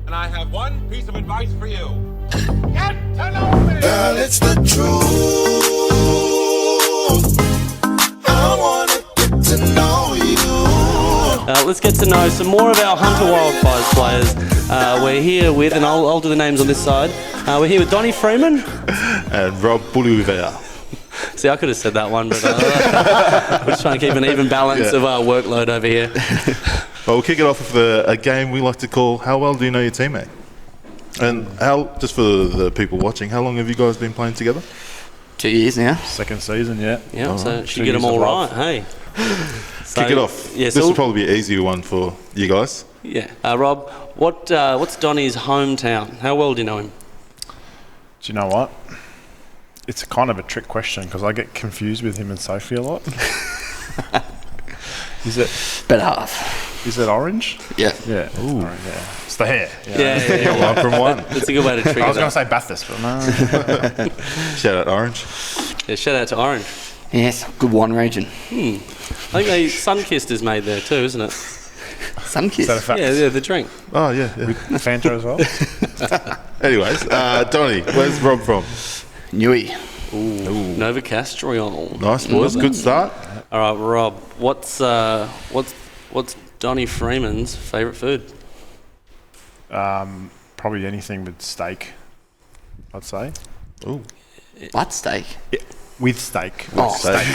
And I have one piece of advice for you. Get to know me! Girl, it's the truth. I wanna get to know you. Let's get to know some more of our Hunter Wildfires players. We're here with, and I'll do the names on this side. We're here with Donny Freeman. And Rob Puliuvea. See, I could have said that one, but we're just trying to keep an even balance of our workload over here. Well, we'll kick it off with a game we like to call How Well Do You Know Your Teammate? And just for the people watching, how long have you guys been playing together? 2 years now. Second season, yeah. Yeah, so should get them all right, hey. So, kick it off. Yeah, this will probably be an easier one for you guys. Yeah. Rob, what's Donny's hometown? How well do you know him? Do you know what? It's kind of a trick question because I get confused with him and Sophie a lot. Is it? Better half. Is it orange? Yeah. Yeah. Ooh. Orange, yeah. It's the hair. Yeah. One from one. It's a good way to trigger I was going that. to say Bathurst, but no. Shout out Orange. Yeah, shout out to Orange. Yes, good wine region. I think Sunkist is made there too, isn't it? Sunkist. Is that a fact? Yeah, the drink. Oh, yeah. Fanta as well? Anyways, Donny, where's Rob from? Newey. Ooh. Nova Castriol. Nice, boys. Good start. All right, Rob. What's Donny Freeman's favourite food? Probably anything with steak, I'd say. Ooh. What steak? Yeah, with steak. Steak.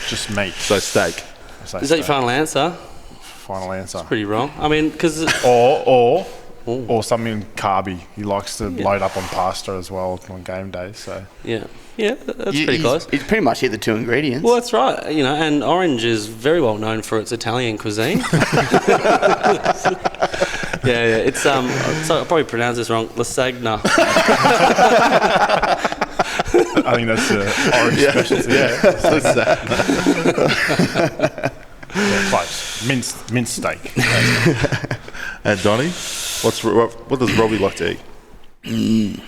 Just meat. So steak. I say Is that your steak. final answer? Final answer? Pretty wrong. I mean, because... Or something carby. He likes to load up on pasta as well on game days. So Yeah, that's pretty close. He's pretty much hit the two ingredients. Well, that's right. And Orange is very well known for its Italian cuisine. Yeah. It's so I'll probably pronounce this wrong. Lasagna. I think that's the orange specialty. Yeah, close. Minced steak. And Donny, what does Robbie like to eat?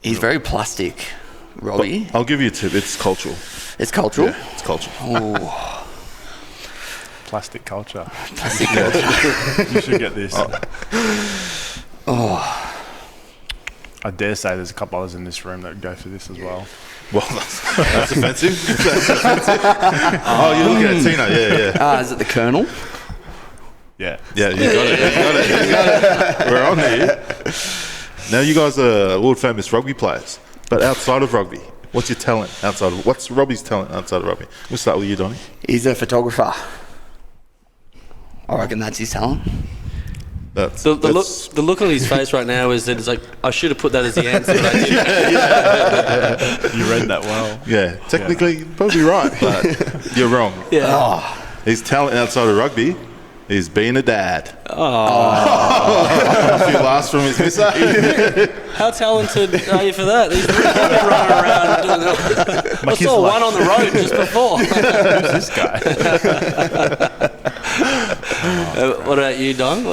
He's very plastic, Robbie. I'll give you a tip. It's cultural. It's cultural. Yeah, it's cultural. Oh, Plastic culture. plastic culture. You should get this. Oh, I dare say there's a couple others in this room that would go for this as well. Well, that's offensive. That's offensive. Oh, you're looking at Tina. Yeah. is it the Colonel? Yeah. Yeah, you got it. We're on there. Now, you guys are world famous rugby players, but outside of rugby, what's your talent outside of... What's Robbie's talent outside of rugby? We'll start with you, Donny. He's a photographer. I reckon that's his talent. The look on his face right now is that it's like, I should have put that as the answer. But I didn't. You read that well. Yeah, technically, you're probably right, but you're wrong. Yeah. His talent outside of rugby is being a dad. A few laughs from his missus. How talented are you for that? He's really running around doing that. I saw one on the road just before. Who's this guy? What about you, Don?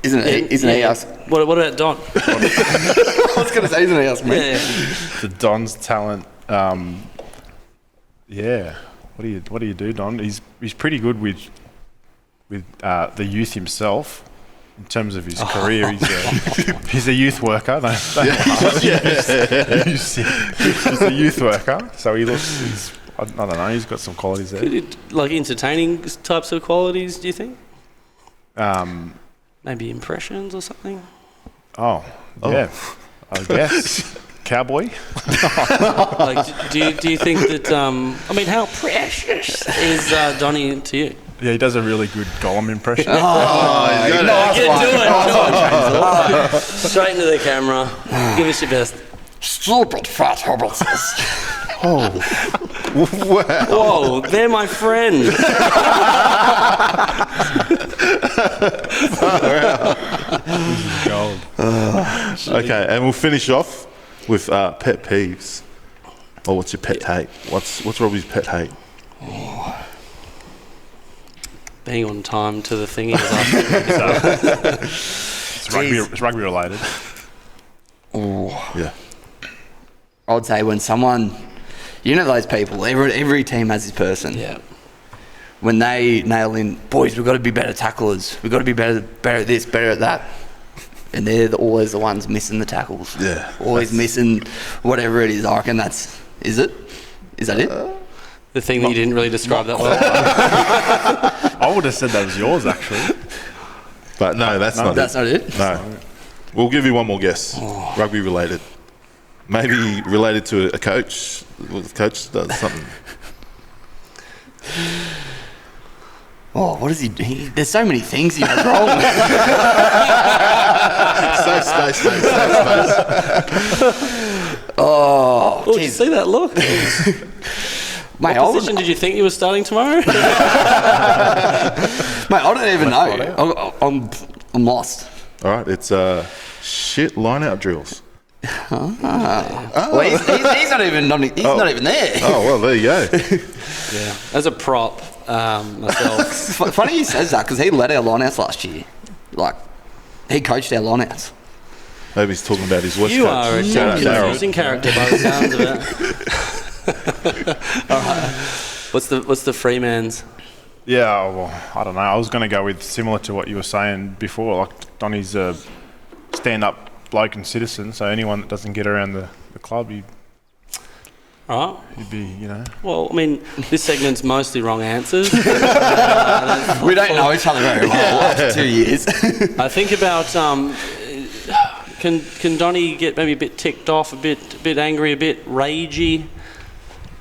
Isn't he us? What about Don? I was going to say, isn't he us, mate? Yeah. The Don's talent. Yeah. What do you do, Don? He's pretty good with the youth himself. In terms of his career, he's a youth worker. He's a youth worker, so he's I don't know. He's got some qualities there. Like entertaining types of qualities, do you think? Maybe impressions or something? Oh. Yeah, I guess. Cowboy? Like, do you think that? I mean, how precious is Donny to you? Yeah, he does a really good Gollum impression. Do it. Straight into the camera. Give us your best. Stupid fat hobbitses. Whoa, they're my friend. Gold. Okay, and we'll finish off with pet peeves. Or what's your pet hate? What's Robbie's pet hate? Being on time to the thingy. It's rugby related. Oh, Yeah. I would say when someone, you know those people, every team has this person. Yeah. when they nail in, boys, we've got to be better tacklers. We've got to be better at this, better at that. And they're always the ones missing the tackles. Yeah. Always missing whatever it is. I reckon is it? Is that it? The thing that you didn't really describe that well. I would have said that was yours, actually. But no, that's not That's it. not it? No. We'll give you one more guess. Rugby related. Maybe related to a coach. Well, the coach does something. Oh, what does he do? There's so many things he does wrong. Safe space, mate. Safe space. Oh, Oh, did you see that look? mate, What position did you think you were starting tomorrow? mate, I don't even know. I'm lost. All right, it's shit line-out drills. Well, he's not even he's not even there. Oh, well, there you go. Yeah. As a prop, myself. Funny he says that because he led our lineouts last year. Like, he coached our lineouts. Maybe he's talking about his West You coach. are a Shout out Daryl. confusing character by the sounds of it. All right. What's the Freeman's? Yeah, well, I don't know. I was going to go with similar to what you were saying before. Like, Donny's a stand-up bloke and citizen, so anyone that doesn't get around the club, All right. you'd be, you know. Well, I mean, this segment's mostly wrong answers. We don't know each other very well after 2 years. I think about can Donny get maybe a bit ticked off, a bit angry, a bit ragey?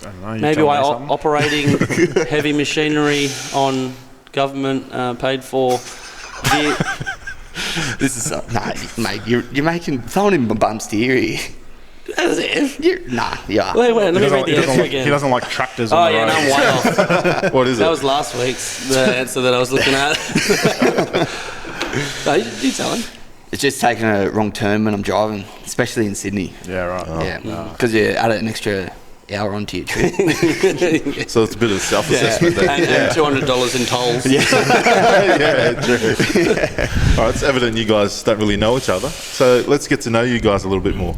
I don't know. You Maybe tell me while something. operating heavy machinery on government paid for gear. This is nah, mate. You're throwing in my bum's theory. As if. Yeah. Wait, let me read the answer He again. doesn't like tractors Oh on the yeah, road. no, I'm way off. What is That it? was last week's the answer that I was looking at. No, you tell him. It's just taking a wrong turn when I'm driving, especially in Sydney. Yeah, right. Yeah, because you add an extra hour onto your trip. So it's a bit of self-assessment there. And $200 in tolls. Yeah, true. All right, it's evident you guys don't really know each other. So let's get to know you guys a little bit more.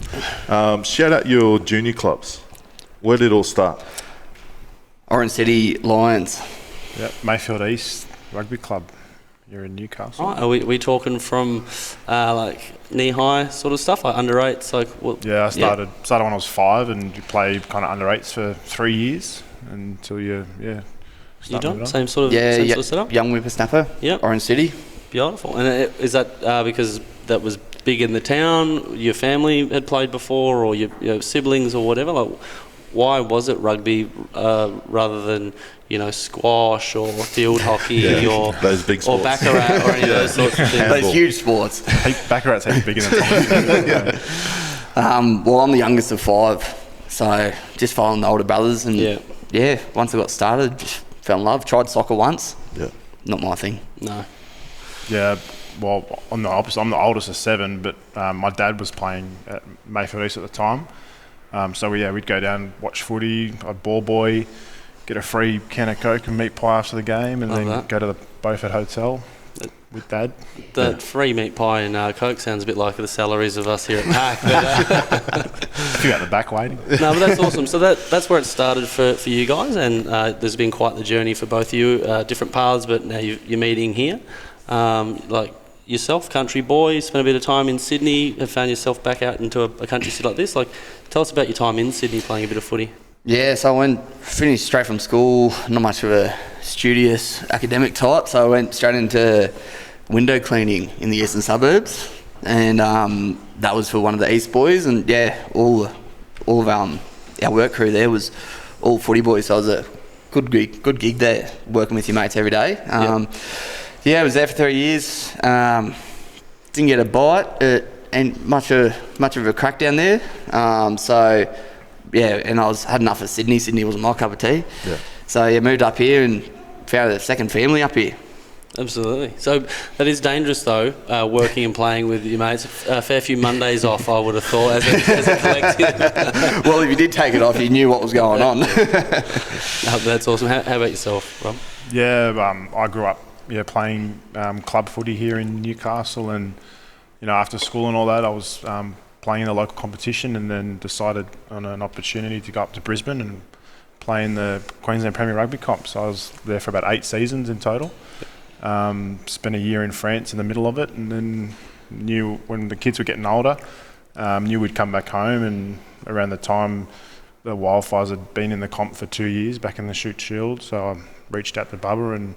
Shout out your junior clubs. Where did it all start? Orange City Lions. Yeah, Mayfield East Rugby Club. You're in Newcastle. Right, are we talking from like knee-high sort of stuff, like under eights? Like what? Yeah, I started when I was 5, and you play kind of under 8s for 3 years until you You start done moving on. same sort of setup? Young whippersnapper. Yep. Orange City. Beautiful. And is that because that was big in the town? Your family had played before, or your siblings, or whatever? Like, why was it rugby rather than squash or field hockey or those big or sports. baccarat or any of those sorts of things? Handball. Those huge sports. Baccarat's heaps bigger than Tommy. Well, I'm the youngest of 5, so just following the older brothers, and once I got started, just fell in love. Tried soccer once. Yeah. Not my thing. No. Yeah, well, on the opposite, I'm the oldest of 7, but my dad was playing at Mayfield East at the time. So we'd go down, watch footy, I'd ball boy, get a free can of Coke and meat pie after the game, and Love then that. go to the Beaufort Hotel with Dad. That free meat pie and Coke sounds a bit like the salaries of us here at PAC. But, A few out the back waiting. no, but that's awesome. So that's where it started for you guys, and there's been quite the journey for both of you, different paths, but now you're meeting here. Like yourself, country boy, spent a bit of time in Sydney, have found yourself back out into a country city like this. Like, tell us about your time in Sydney playing a bit of footy. Yeah, so I finished straight from school, not much of a studious academic type, so I went straight into window cleaning in the eastern suburbs, and that was for one of the East boys, and all of our work crew there was all footy boys, so it was a good gig there, working with your mates every day. I was there for 3 years, didn't get a bite, and much of a crack down there, and I had enough of Sydney. Sydney wasn't my cup of tea. Yeah. So moved up here and found a second family up here. Absolutely. So that is dangerous, though, working and playing with your mates. A fair few Mondays off, I would have thought, as a collective. Well, if you did take it off, you knew what was going on. That's awesome. How about yourself, Rob? Yeah, I grew up playing club footy here in Newcastle, and after school and all that, I was playing in a local competition, and then decided on an opportunity to go up to Brisbane and playing the Queensland Premier Rugby comp. So I was there for about 8 seasons in total. Spent a year in France in the middle of it, and then knew when the kids were getting older, knew we'd come back home. And around the time the Wildfires had been in the comp for 2 years back in the Shoot Shield, so I reached out to Bubba and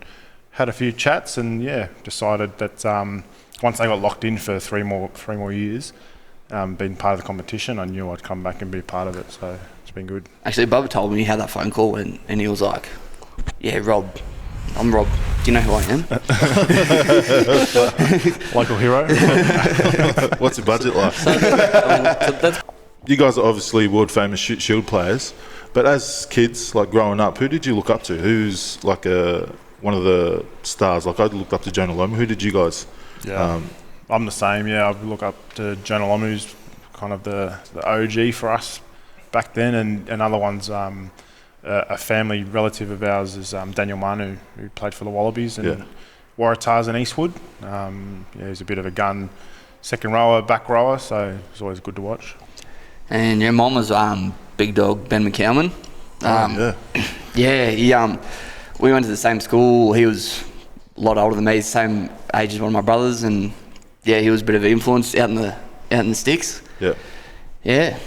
had a few chats, and decided that once they got locked in for three more years, being part of the competition, I knew I'd come back and be part of it. So it's been good. Actually, Bubba told me he had that phone call and he was like, "Yeah, Rob, I'm Rob. Do you know who I am?" Local hero. What's your budget like? You guys are obviously world famous Shoot Shield players, but as kids, like growing up, who did you look up to? Who's like one of the stars? Like I looked up to Jonah Lomu. Who did you guys? I'm the same. Yeah, I look up to Jonah Lomu, who's kind of the OG for us back then, and other ones. A family relative of ours is Daniel Manu, who played for the Wallabies and Waratahs in Eastwood. He's a bit of a gun, second rower, back rower, so it's always good to watch. And mine was big dog Ben McCowman. We went to the same school. He was a lot older than me, the same age as one of my brothers, and he was a bit of an influence out in the sticks. And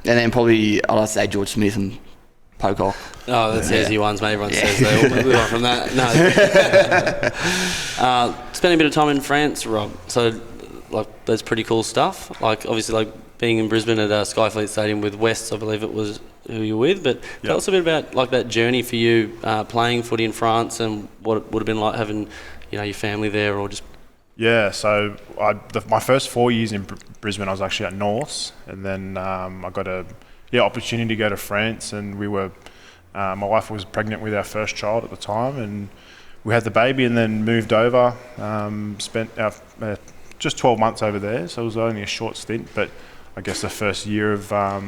then probably I'd say George Smith and Pocock. Oh, that's easy ones, mate. Everyone says they all move on from that. No. Spending a bit of time in France, Rob. So, that's pretty cool stuff. Obviously, being in Brisbane at Skyfleet Stadium with Wests, I believe it was who you were with. But tell us a bit about that journey for you playing footy in France and what it would have been like having, your family there or just. Yeah, so my first 4 years in Brisbane, I was actually at Norths, and then I got a opportunity to go to France, and we were. My wife was pregnant with our first child at the time, and we had the baby, and then moved over. Spent just 12 months over there, so it was only a short stint, but I guess the first year of our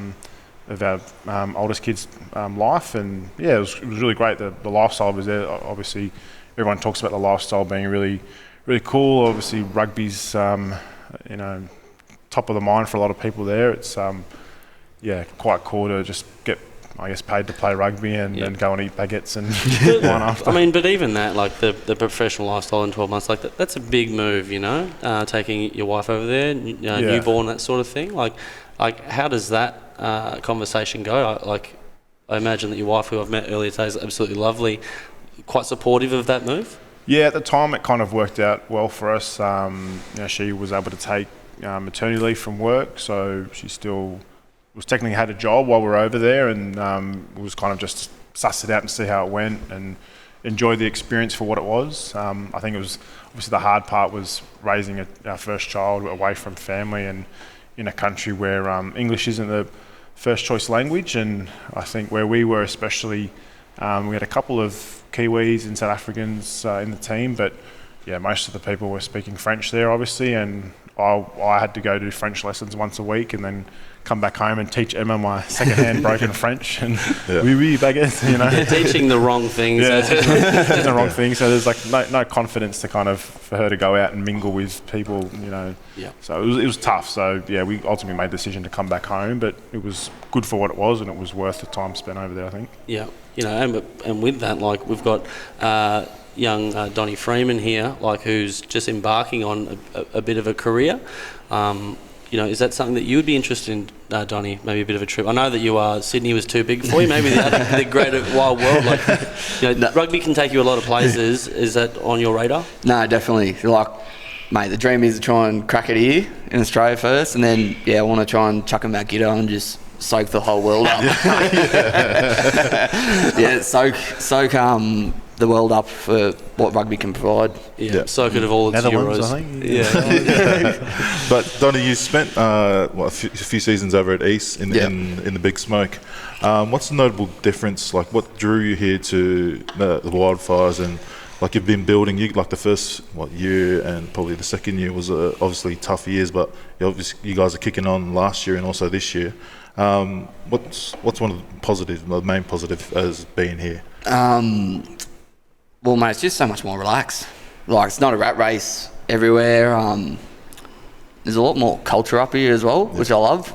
oldest kid's life, and it was really great. The lifestyle was there. Obviously, everyone talks about the lifestyle being really, really cool. Obviously, rugby's top of the mind for a lot of people there. It's quite cool to just get, paid to play rugby and go and eat baguettes and one after. But even that, the professional lifestyle in 12 months, that's a big move, taking your wife over there, newborn, that sort of thing. How does that conversation go? I imagine that your wife, who I've met earlier today, is absolutely lovely, quite supportive of that move? Yeah, at the time it kind of worked out well for us. She was able to take maternity leave from work, so she still was technically had a job while we were over there, and was kind of just suss it out and see how it went and enjoy the experience for what it was. I think it was obviously the hard part was raising our first child away from family and in a country where English isn't the first choice language, and I think where we were especially, we had a couple of Kiwis and South Africans in the team, but most of the people were speaking French there obviously, and I had to go do French lessons once a week and then come back home and teach Emma my second-hand broken French and oui, baguette, They're teaching the wrong things. Teaching the wrong things. So there's no confidence to for her to go out and mingle with people, So it was tough. So we ultimately made the decision to come back home, but it was good for what it was, and it was worth the time spent over there, I think. Yeah, and with that, we've got young Donny Freeman here, who's just embarking on a bit of a career. Is that something that you would be interested in, Donny? Maybe a bit of a trip. I know that you are. Sydney was too big for you. Maybe the greater wide world. Rugby can take you a lot of places. Is that on your radar? No, definitely. Mate, the dream is to try and crack it here in Australia first, and then I want to try and chuck him back giddo and just soak the whole world up. Soak the world up for what rugby can provide. Soak it of all its Netherlands, Euros. I think. But Donny, you spent a few seasons over at East in the Big Smoke. What's the notable difference? What drew you here to the Wildfires, and you've been building? The first year and probably the second year was obviously tough years, but you guys are kicking on last year and also this year. What's one of the main positive as being here? Well, mate, it's just so much more relaxed. It's not a rat race everywhere. There's a lot more culture up here as well, which I love.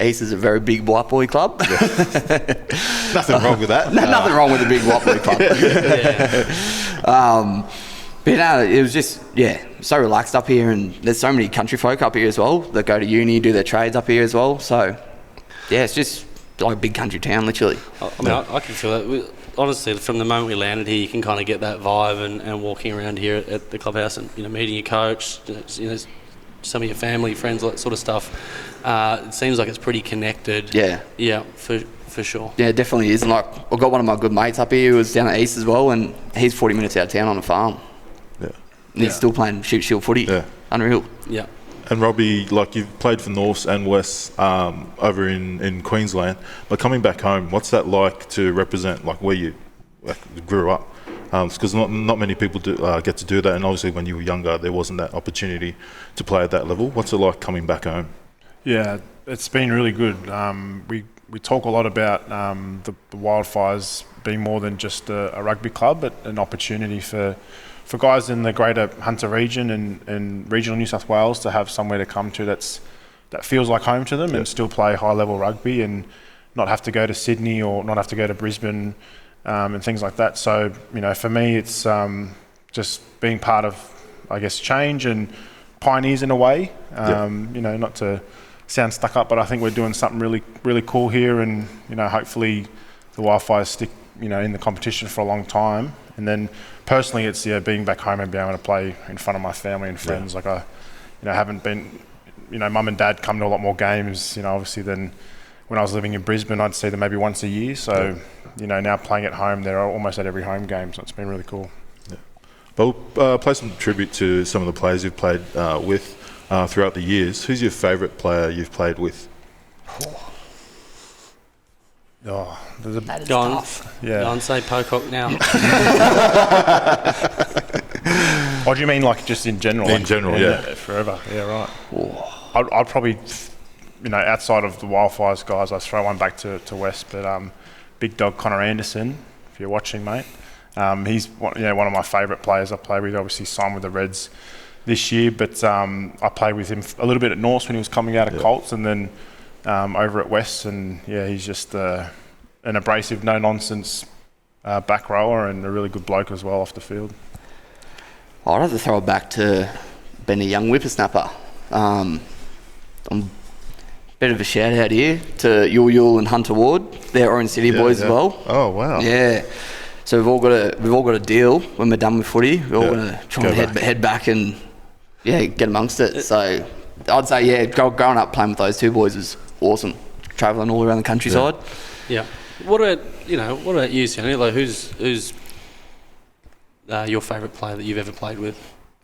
East is a very big white boy club. Nothing wrong with that. Nothing wrong with a big white boy club. But no, it was just, so relaxed up here, and there's so many country folk up here as well that go to uni, do their trades up here as well. So, it's just like a big country town, literally. I mean, I can feel that. Honestly, from the moment we landed here, you can kind of get that vibe, and walking around here at the clubhouse and, meeting your coach, some of your family, friends, all that sort of stuff. It seems like it's pretty connected. Yeah, for sure. Yeah, it definitely is. And like, I've got one of my good mates up here who was down at East as well, and he's 40 minutes out of town on a farm. Yeah. And he's still playing shoot shield footy. Yeah. Unreal. Yeah. And Robbie, like, you've played for Norths and Wests over in Queensland, but coming back home, what's that like to represent, like, where you grew up? Because not many people get to do that, and obviously when you were younger, there wasn't that opportunity to play at that level. What's it like coming back home? Yeah, it's been really good. We talk a lot about the Wildfires being more than just a rugby club, but an opportunity for guys in the greater Hunter region and regional New South Wales to have somewhere to come to that feels like home to them, and still play high level rugby and not have to go to Sydney or not have to go to Brisbane and things like that. So, for me, it's just being part of, I guess, change and pioneers in a way. Not to sound stuck up, but I think we're doing something really, really cool here, and hopefully the Wildfires stick, in the competition for a long time. And then personally, it's being back home and being able to play in front of my family and friends. Like I, haven't been, mum and dad come to a lot more games, obviously than when I was living in Brisbane. I'd see them maybe once a year. So, now playing at home, they're almost at every home game. So it's been really cool. Yeah. But we'll play some tribute to some of the players you've played with throughout the years. Who's your favourite player you've played with? That is Go on. tough. Go on, say Pocock now. What do you mean, like just in general? In general, yeah. Forever, yeah, right. I'd probably, outside of the Wildfires guys, I'd throw one back to West, but big dog Connor Anderson, if you're watching, mate. He's one of my favourite players I play with. Obviously signed with the Reds this year, but I played with him a little bit at Norths when he was coming out of Colts, and then over at West, and he's just an abrasive, no-nonsense back rower and a really good bloke as well off the field. I'd have to throw it back to being a young whippersnapper. Bit of a shout out here to Yul and Hunter Ward. They're Orange City boys as well. Oh wow! Yeah, so we've all got a deal when we're done with footy. We're all going to try and head back and get amongst it. So I'd say growing up playing with those two boys was awesome. Travelling all around the countryside. Yeah. What about you, Sienna? Like, who's your favourite player that you've ever played with?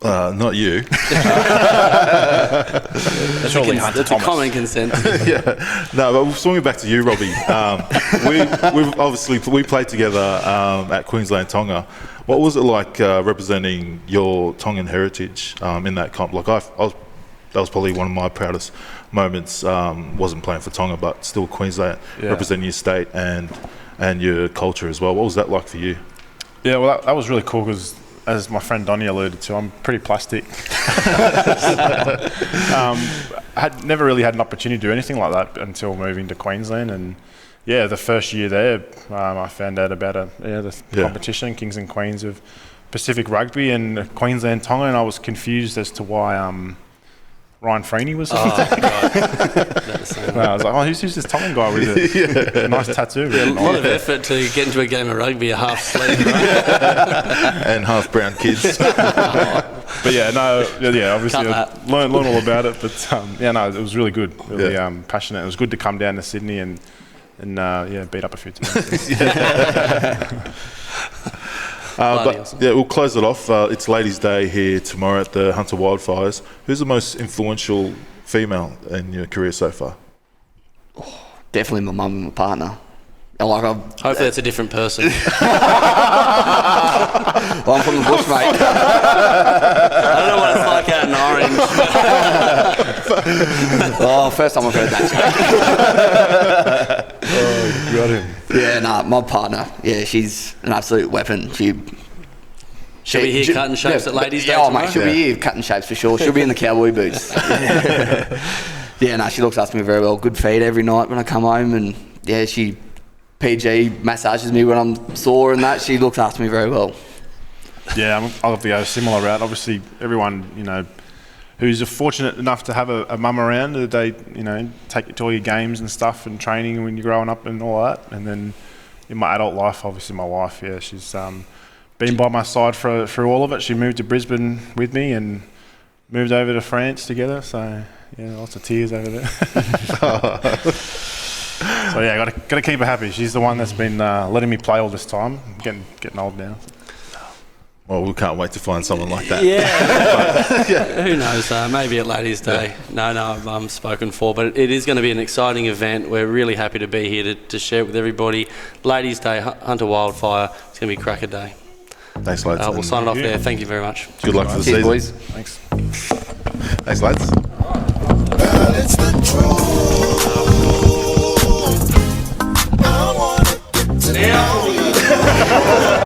Not you. That's a common consensus. No, but swinging back to you, Robbie. We played together at Queensland Tonga. What was it like representing your Tongan heritage in that comp? Like that was probably one of my proudest moments. Wasn't playing for Tonga, but still Queensland, representing your state and your culture as well. What was that like for you? Yeah, well, that was really cool because, as my friend Donny alluded to, I'm pretty plastic. Had never really had an opportunity to do anything like that until moving to Queensland, and the first year there, I found out about the competition, Kings and Queens of Pacific Rugby and Queensland Tonga, and I was confused as to why Ryan Freeney was. I was like, who's this Tongan guy with a nice tattoo? A lot of effort to get into a game of rugby, a half sleeve, right? And half brown kids. But obviously I learned all about it. But it was really good, really passionate. It was good to come down to Sydney and beat up a few times. We'll close it off. It's Ladies' Day here tomorrow at the Hunter Wildfires. Who's the most influential female in your career so far? Definitely my mum and my partner. Hopefully that's a different person. I'm from the bush, mate. I don't know what it's like out in Orange. First time I've heard that. You got him. My partner. Yeah, she's an absolute weapon. She'll be here cutting shapes at Ladies' Day tomorrow? Mate, she'll be here cutting shapes for sure. She'll be in the cowboy boots. Yeah, no, she looks after me very well. Good feed every night when I come home, and yeah, she PG massages me when I'm sore and that. She looks after me very well. Yeah, I'll have to go a similar route. Obviously, everyone, who's fortunate enough to have a mum around, they, take you to all your games and stuff and training when you're growing up and all that. And then in my adult life, obviously my wife, yeah, she's been by my side through all of it. She moved to Brisbane with me and moved over to France together. So, yeah, lots of tears over there. So, yeah, got to keep her happy. She's the one that's been letting me play all this time. I'm getting old now. Well, we can't wait to find someone like that. Yeah. Who knows? Maybe at Ladies' Day. No, I'm spoken for. But it is going to be an exciting event. We're really happy to be here to share it with everybody. Ladies' Day, Hunter Wildfire. It's going to be a cracker day. Thanks, lads. We'll sign it off there. Thank you very much. Good luck for the Cheers, season. boys. Thanks. Thanks, lads. Well, it's the truth.